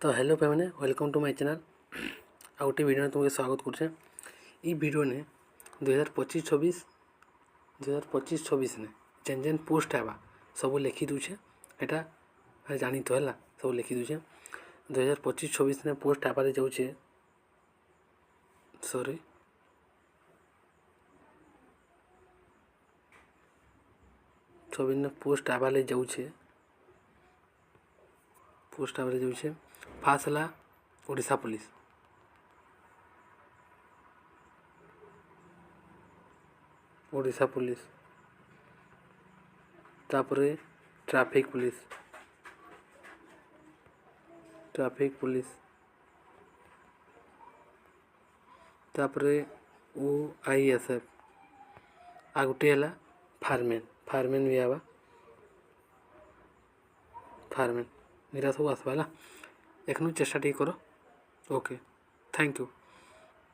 तो हेलो पे मैंने वेलकम टू माय चैनल आ गोटे भिडियो तुमको स्वागत करुचे। ये भिडियो ने 2025-26 ने जेन जेन पोस्ट आवा सब लिखी दूचे। यहाँ जानी तो है सब लिखी दूचे। 2025-26 ने पोस्ट आवार जाऊे सॉरी छब्बीस ने पोस्ट आवार जाऊे फास्ट है ओडिशा पुलिस, तापरे ट्रैफिक पुलिस तापरे OISF आ गोटे है फार्मेन भी आवा फार्मेन निरा सब आसवा है। एखनु चेष्टा टी करो। Okay, thank you.